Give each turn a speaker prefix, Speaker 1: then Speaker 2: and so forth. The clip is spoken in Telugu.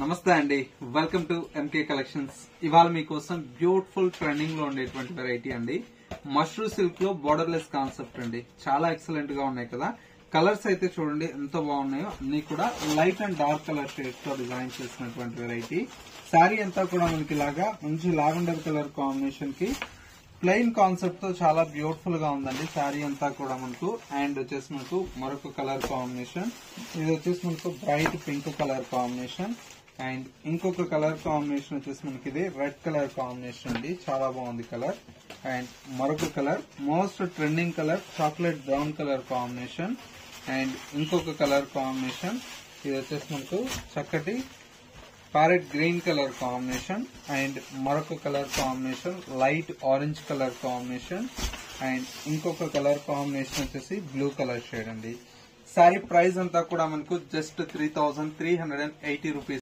Speaker 1: నమస్తే అండి, వెల్కమ్ టు ఎంకే కలెక్షన్స్. ఇవాళ మీకోసం బ్యూటిఫుల్ ట్రెండింగ్ లో ఉండేటువంటి వెరైటీ అండి. మష్రూమ్ సిల్క్ లో బోర్డర్లెస్ కాన్సెప్ట్ అండి. చాలా ఎక్సలెంట్ గా ఉన్నాయి కదా. కలర్స్ అయితే చూడండి ఎంత బాగున్నాయో. అన్ని కూడా light and dark colour shades తో డిజైన్ చేసినటువంటి వెరైటీ. శారీ అంతా కూడా మనకి ఇలాగా మంచి లావెండర్ కలర్ కాంబినేషన్ కి ప్లెయిన్ కాన్సెప్ట్ తో చాలా బ్యూటిఫుల్ గా ఉందండి. శారీ అంతా కూడా మనకు అండ్ వచ్చేసి మనకు మరొక కలర్ కాంబినేషన్. ఇది వచ్చేసి మనకు bright pink colour combination and ఇంకొక కలర్ కాంబినేషన్ వచ్చేసి మనకి ఇది రెడ్ కలర్ కాంబినేషన్ అండి. చాలా బాగుంది కలర్. అండ్ మరొక colour most trending colour chocolate brown colour combination and ఇంకొక కలర్ కాంబినేషన్. ఇది వచ్చేసి మనకు చక్కటి parrot green colour combination and మరొక colour combination light orange colour combination and ఇంకొక కలర్ కాంబినేషన్ వచ్చేసి బ్లూ కలర్ షేడ్ అండి. శారీ ప్రైస్ అంతా కూడా మనకు జస్ట్ 3,380 రూపీస్.